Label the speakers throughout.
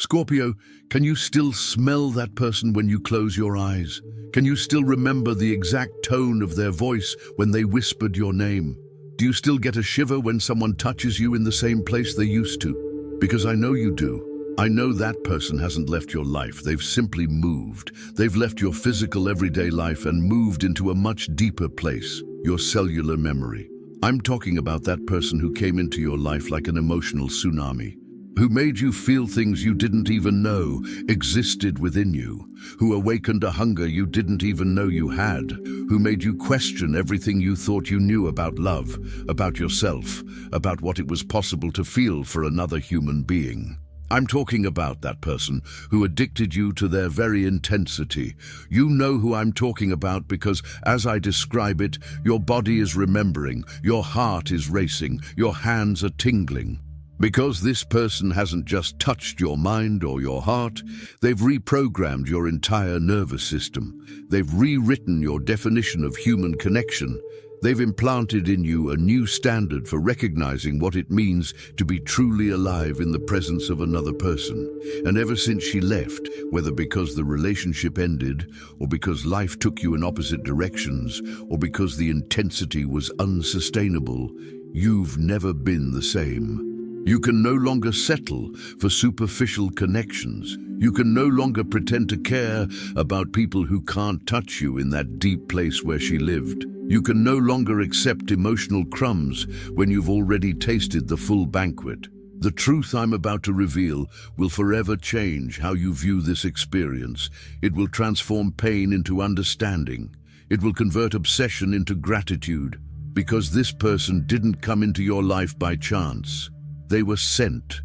Speaker 1: Scorpio, can you still smell that person when you close your eyes? Can you still remember the exact tone of their voice when they whispered your name? Do you still get a shiver when someone touches you in the same place they used to? Because I know you do. I know that person hasn't left your life. They've simply moved. They've left your physical everyday life and moved into a much deeper place, your cellular memory. I'm talking about that person who came into your life like an emotional tsunami, who made you feel things you didn't even know existed within you, who awakened a hunger you didn't even know you had, who made you question everything you thought you knew about love, about yourself, about what it was possible to feel for another human being. I'm talking about that person who addicted you to their very intensity. You know who I'm talking about because, as I describe it, your body is remembering, your heart is racing, your hands are tingling. Because this person hasn't just touched your mind or your heart, they've reprogrammed your entire nervous system. They've rewritten your definition of human connection. They've implanted in you a new standard for recognizing what it means to be truly alive in the presence of another person. And ever since she left, whether because the relationship ended, or because life took you in opposite directions, or because the intensity was unsustainable, you've never been the same. You can no longer settle for superficial connections. You can no longer pretend to care about people who can't touch you in that deep place where she lived. You can no longer accept emotional crumbs when you've already tasted the full banquet. The truth I'm about to reveal will forever change how you view this experience. It will transform pain into understanding. It will convert obsession into gratitude, because this person didn't come into your life by chance. They were sent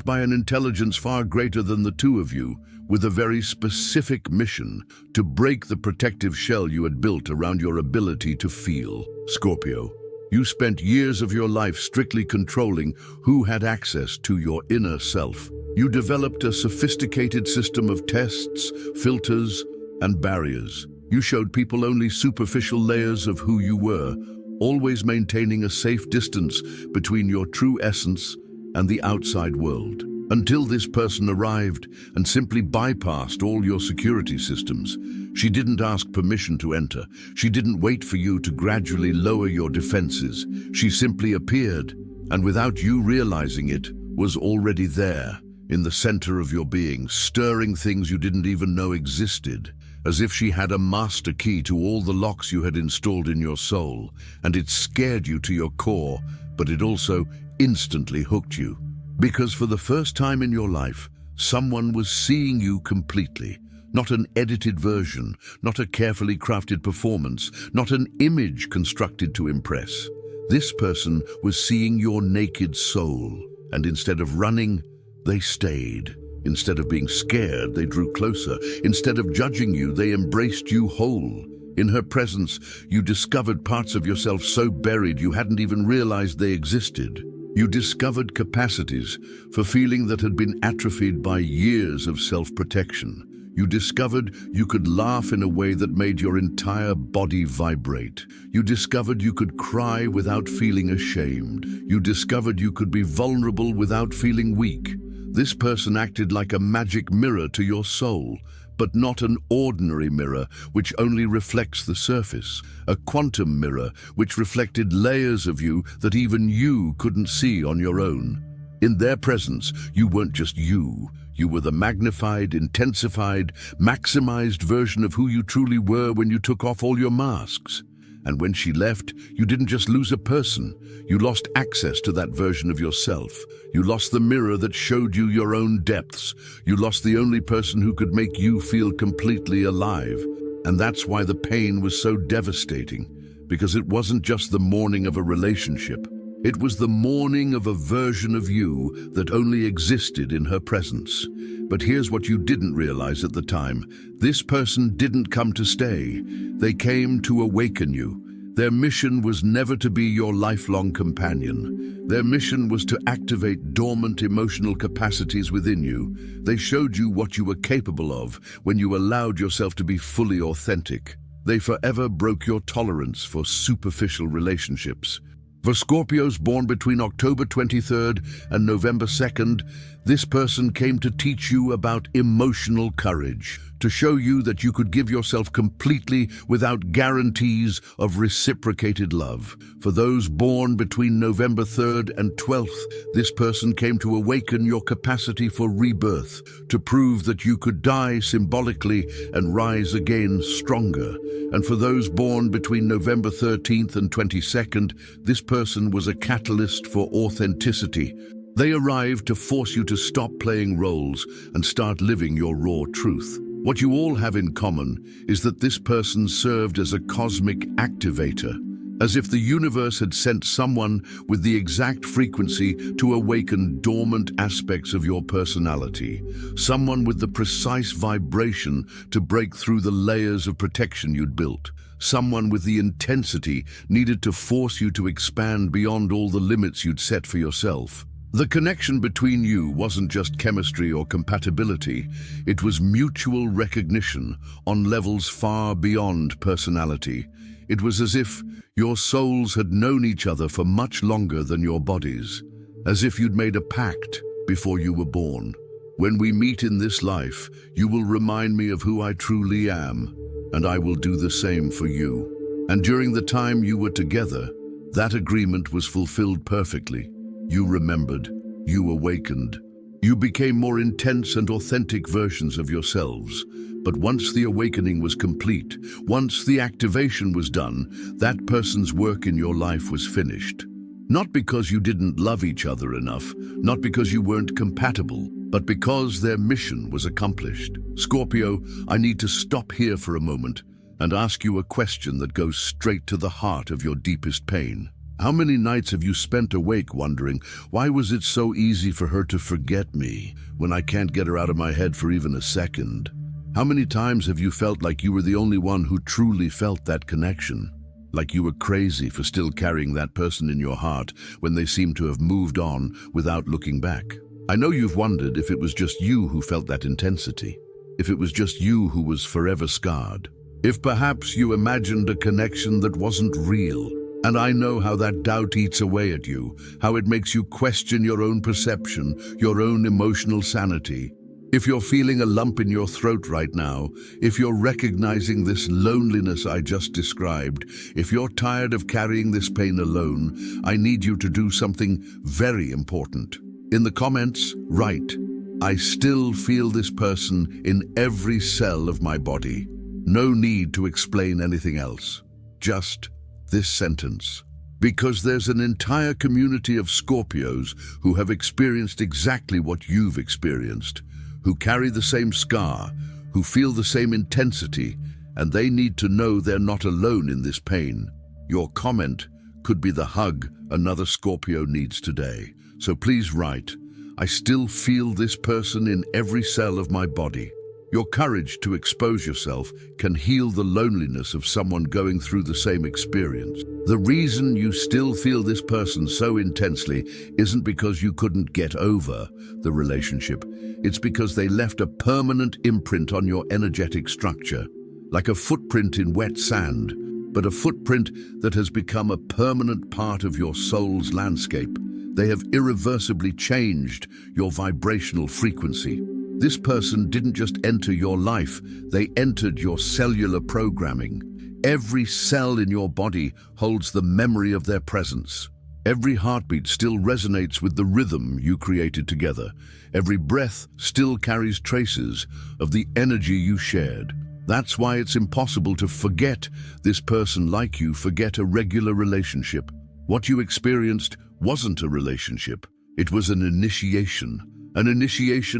Speaker 1: by an intelligence far greater than the two of you, with a very specific mission to break the protective shell you had built around your ability to feel. Scorpio, you spent years of your life strictly controlling who had access to your inner self. You developed a sophisticated system of tests, filters, and barriers. You showed people only superficial layers of who you were, always maintaining a safe distance between your true essence and the outside world. Until this person arrived and simply bypassed all your security systems. She didn't ask permission to enter. She didn't wait for you to gradually lower your defenses. She simply appeared, and without you realizing it, was already there, in the center of your being, stirring things you didn't even know existed, as if she had a master key to all the locks you had installed in your soul. And it scared you to your core, but it also instantly hooked you. Because for the first time in your life, someone was seeing you completely. Not an edited version, not a carefully crafted performance, not an image constructed to impress. This person was seeing your naked soul, and instead of running, they stayed. Instead of being scared, they drew closer. Instead of judging you, they embraced you whole. In her presence, you discovered parts of yourself so buried you hadn't even realized they existed. You discovered capacities for feeling that had been atrophied by years of self-protection. You discovered you could laugh in a way that made your entire body vibrate. You discovered you could cry without feeling ashamed. You discovered you could be vulnerable without feeling weak. This person acted like a magic mirror to your soul, but not an ordinary mirror which only reflects the surface. A quantum mirror which reflected layers of you that even you couldn't see on your own. In their presence, you weren't just you. You were the magnified, intensified, maximized version of who you truly were when you took off all your masks. And when she left, you didn't just lose a person. You lost access to that version of yourself. You lost the mirror that showed you your own depths. You lost the only person who could make you feel completely alive. And that's why the pain was so devastating. Because it wasn't just the mourning of a relationship. It was the mourning of a version of you that only existed in her presence. But here's what you didn't realize at the time. This person didn't come to stay. They came to awaken you. Their mission was never to be your lifelong companion. Their mission was to activate dormant emotional capacities within you. They showed you what you were capable of when you allowed yourself to be fully authentic. They forever broke your tolerance for superficial relationships. For Scorpios born between October 23rd and November 2nd, This person came to teach you about emotional courage, to show you that you could give yourself completely without guarantees of reciprocated love. For those born between November 3rd and 12th, this person came to awaken your capacity for rebirth, to prove that you could die symbolically and rise again stronger. And for those born between November 13th and 22nd, this person was a catalyst for authenticity. They arrived to force you to stop playing roles and start living your raw truth. What you all have in common is that this person served as a cosmic activator, as if the universe had sent someone with the exact frequency to awaken dormant aspects of your personality, someone with the precise vibration to break through the layers of protection you'd built, someone with the intensity needed to force you to expand beyond all the limits you'd set for yourself. The connection between you wasn't just chemistry or compatibility, it was mutual recognition on levels far beyond personality. It was as if your souls had known each other for much longer than your bodies, as if you'd made a pact before you were born. When we meet in this life, you will remind me of who I truly am, and I will do the same for you. And during the time you were together, that agreement was fulfilled perfectly. You remembered, you awakened. You became more intense and authentic versions of yourselves. But once the awakening was complete, once the activation was done, that person's work in your life was finished. Not because you didn't love each other enough, not because you weren't compatible, but because their mission was accomplished. Scorpio, I need to stop here for a moment and ask you a question that goes straight to the heart of your deepest pain. How many nights have you spent awake wondering, why was it so easy for her to forget me when I can't get her out of my head for even a second? How many times have you felt like you were the only one who truly felt that connection? Like you were crazy for still carrying that person in your heart when they seemed to have moved on without looking back? I know you've wondered if it was just you who felt that intensity, if it was just you who was forever scarred, if perhaps you imagined a connection that wasn't real. And I know how that doubt eats away at you, how it makes you question your own perception, your own emotional sanity. If you're feeling a lump in your throat right now, if you're recognizing this loneliness I just described, if you're tired of carrying this pain alone, I need you to do something very important. In the comments, write, I still feel this person in every cell of my body. No need to explain anything else. Just this sentence. Because there's an entire community of Scorpios who have experienced exactly what you've experienced, who carry the same scar, who feel the same intensity, and they need to know they're not alone in this pain. Your comment could be the hug another Scorpio needs today. So please write, I still feel this person in every cell of my body. Your courage to expose yourself can heal the loneliness of someone going through the same experience. The reason you still feel this person so intensely isn't because you couldn't get over the relationship. It's because they left a permanent imprint on your energetic structure, like a footprint in wet sand, but a footprint that has become a permanent part of your soul's landscape. They have irreversibly changed your vibrational frequency. This person didn't just enter your life, they entered your cellular programming. Every cell in your body holds the memory of their presence. Every heartbeat still resonates with the rhythm you created together. Every breath still carries traces of the energy you shared. That's why it's impossible to forget this person like you forget a regular relationship. What you experienced wasn't a relationship. It was an initiation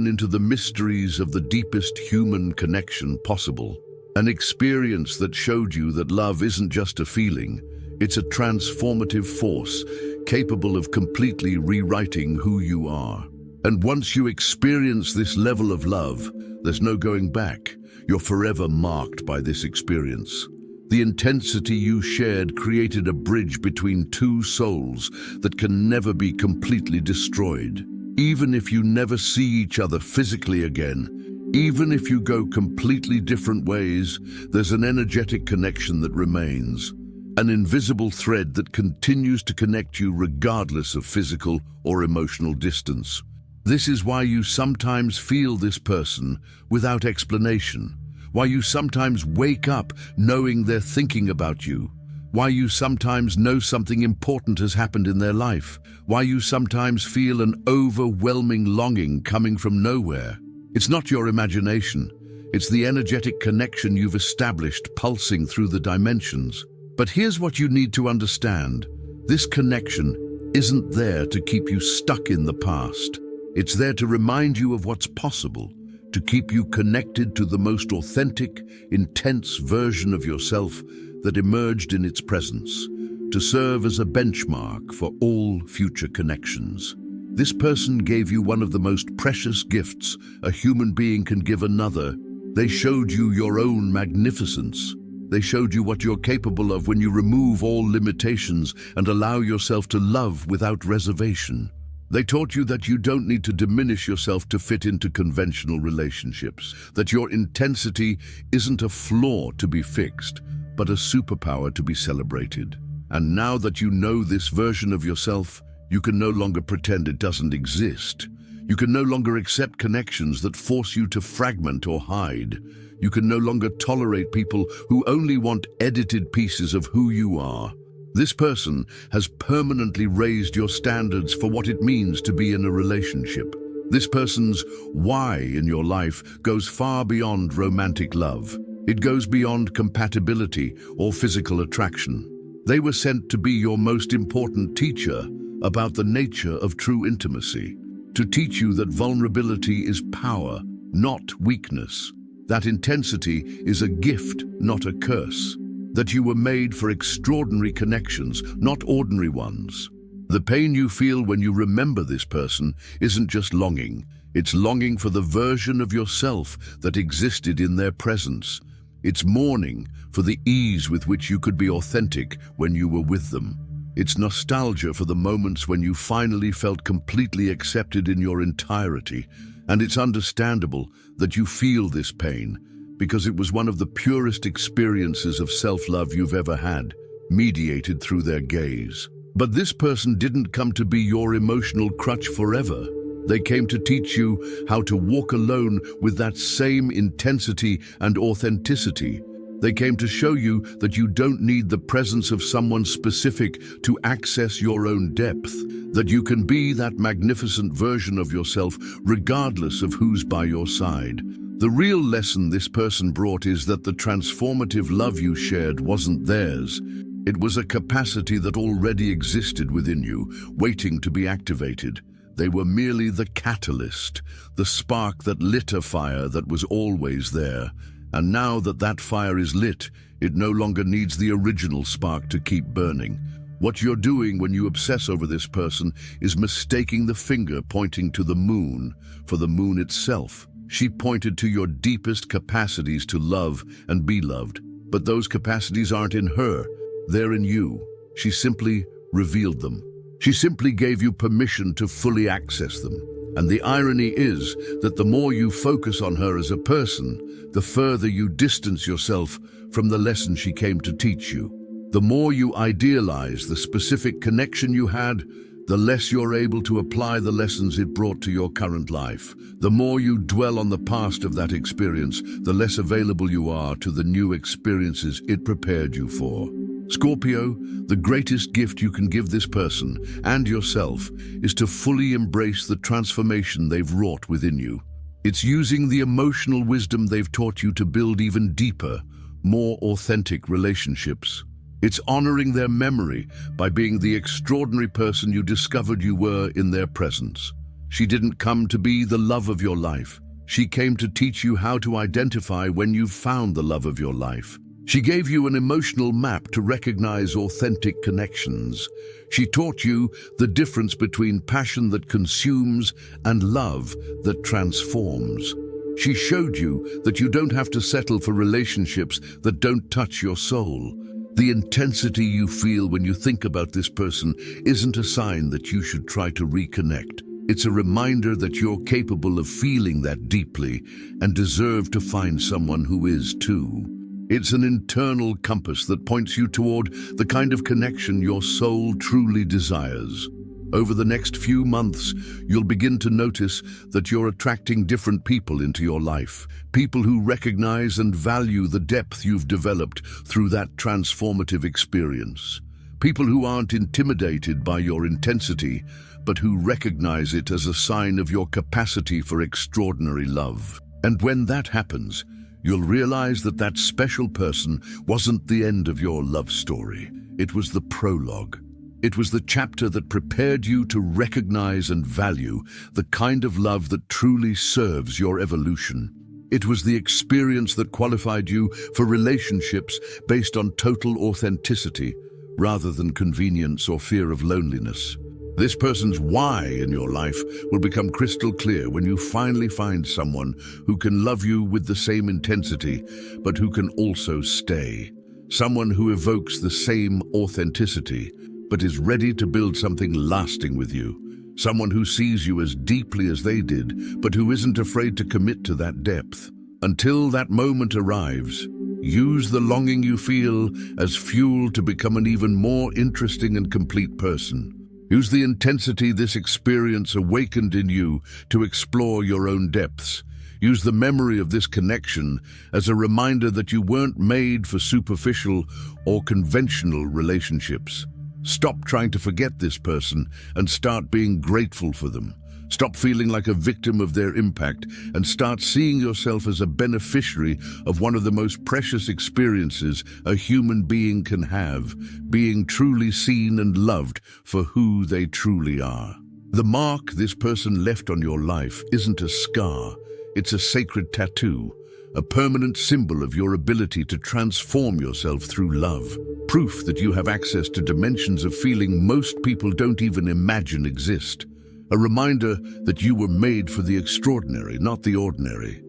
Speaker 1: into the mysteries of the deepest human connection possible. An experience that showed you that love isn't just a feeling, it's a transformative force capable of completely rewriting who you are. And once you experience this level of love, there's no going back. You're forever marked by this experience. The intensity you shared created a bridge between two souls that can never be completely destroyed. Even if you never see each other physically again, even if you go completely different ways, there's an energetic connection that remains, an invisible thread that continues to connect you regardless of physical or emotional distance. This is why you sometimes feel this person without explanation, why you sometimes wake up knowing they're thinking about you, why you sometimes know something important has happened in their life, why you sometimes feel an overwhelming longing coming from nowhere. It's not your imagination. It's the energetic connection you've established pulsing through the dimensions. But here's what you need to understand. This connection isn't there to keep you stuck in the past. It's there to remind you of what's possible, to keep you connected to the most authentic, intense version of yourself that emerged in its presence, to serve as a benchmark for all future connections. This person gave you one of the most precious gifts a human being can give another. They showed you your own magnificence. They showed you what you're capable of when you remove all limitations and allow yourself to love without reservation. They taught you that you don't need to diminish yourself to fit into conventional relationships, that your intensity isn't a flaw to be fixed, but a superpower to be celebrated. And now that you know this version of yourself, you can no longer pretend it doesn't exist. You can no longer accept connections that force you to fragment or hide. You can no longer tolerate people who only want edited pieces of who you are. This person has permanently raised your standards for what it means to be in a relationship. This person's why in your life goes far beyond romantic love. It goes beyond compatibility or physical attraction. They were sent to be your most important teacher about the nature of true intimacy, to teach you that vulnerability is power, not weakness, that intensity is a gift, not a curse, that you were made for extraordinary connections, not ordinary ones. The pain you feel when you remember this person isn't just longing, it's longing for the version of yourself that existed in their presence. It's mourning for the ease with which you could be authentic when you were with them. It's nostalgia for the moments when you finally felt completely accepted in your entirety. And it's understandable that you feel this pain, because it was one of the purest experiences of self-love you've ever had, mediated through their gaze. But this person didn't come to be your emotional crutch forever. They came to teach you how to walk alone with that same intensity and authenticity. They came to show you that you don't need the presence of someone specific to access your own depth, that you can be that magnificent version of yourself regardless of who's by your side. The real lesson this person brought is that the transformative love you shared wasn't theirs. It was a capacity that already existed within you, waiting to be activated. They were merely the catalyst, the spark that lit a fire that was always there. And now that that fire is lit, it no longer needs the original spark to keep burning. What you're doing when you obsess over this person is mistaking the finger pointing to the moon for the moon itself. She pointed to your deepest capacities to love and be loved. But those capacities aren't in her, they're in you. She simply revealed them. She simply gave you permission to fully access them. And the irony is that the more you focus on her as a person, the further you distance yourself from the lesson she came to teach you. The more you idealize the specific connection you had, the less you're able to apply the lessons it brought to your current life. The more you dwell on the past of that experience, the less available you are to the new experiences it prepared you for. Scorpio, the greatest gift you can give this person and yourself is to fully embrace the transformation they've wrought within you. It's using the emotional wisdom they've taught you to build even deeper, more authentic relationships. It's honoring their memory by being the extraordinary person you discovered you were in their presence. She didn't come to be the love of your life. She came to teach you how to identify when you've found the love of your life. She gave you an emotional map to recognize authentic connections. She taught you the difference between passion that consumes and love that transforms. She showed you that you don't have to settle for relationships that don't touch your soul. The intensity you feel when you think about this person isn't a sign that you should try to reconnect. It's a reminder that you're capable of feeling that deeply and deserve to find someone who is too. It's an internal compass that points you toward the kind of connection your soul truly desires. Over the next few months, you'll begin to notice that you're attracting different people into your life. People who recognize and value the depth you've developed through that transformative experience. People who aren't intimidated by your intensity, but who recognize it as a sign of your capacity for extraordinary love. And when that happens, you'll realize that that special person wasn't the end of your love story. It was the prologue. It was the chapter that prepared you to recognize and value the kind of love that truly serves your evolution. It was the experience that qualified you for relationships based on total authenticity, rather than convenience or fear of loneliness. This person's why in your life will become crystal clear when you finally find someone who can love you with the same intensity, but who can also stay. Someone who evokes the same authenticity, but is ready to build something lasting with you. Someone who sees you as deeply as they did, but who isn't afraid to commit to that depth. Until that moment arrives, use the longing you feel as fuel to become an even more interesting and complete person. Use the intensity this experience awakened in you to explore your own depths. Use the memory of this connection as a reminder that you weren't made for superficial or conventional relationships. Stop trying to forget this person and start being grateful for them. Stop feeling like a victim of their impact and start seeing yourself as a beneficiary of one of the most precious experiences a human being can have, being truly seen and loved for who they truly are. The mark this person left on your life isn't a scar, it's a sacred tattoo, a permanent symbol of your ability to transform yourself through love. Proof that you have access to dimensions of feeling most people don't even imagine exist. A reminder that you were made for the extraordinary, not the ordinary.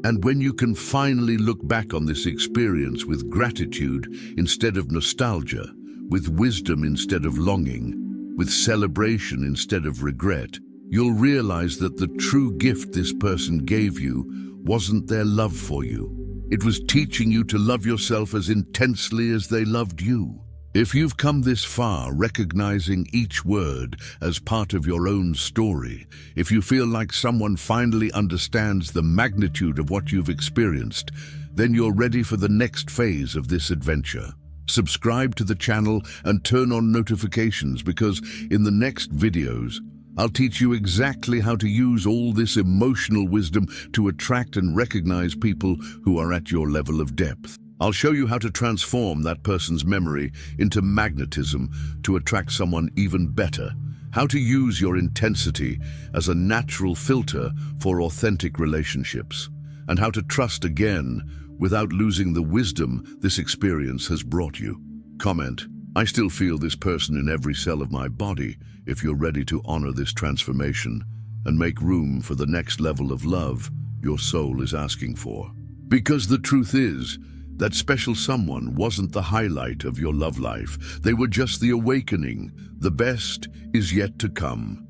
Speaker 1: And when you can finally look back on this experience with gratitude instead of nostalgia, with wisdom instead of longing, with celebration instead of regret, you'll realize that the true gift this person gave you wasn't their love for you. It was teaching you to love yourself as intensely as they loved you. If you've come this far recognizing each word as part of your own story, if you feel like someone finally understands the magnitude of what you've experienced, then you're ready for the next phase of this adventure. Subscribe to the channel and turn on notifications because in the next videos, I'll teach you exactly how to use all this emotional wisdom to attract and recognize people who are at your level of depth. I'll show you how to transform that person's memory into magnetism to attract someone even better, how to use your intensity as a natural filter for authentic relationships, and how to trust again without losing the wisdom this experience has brought you. Comment, I still feel this person in every cell of my body, if you're ready to honor this transformation and make room for the next level of love your soul is asking for. Because the truth is, that special someone wasn't the highlight of your love life. They were just the awakening. The best is yet to come.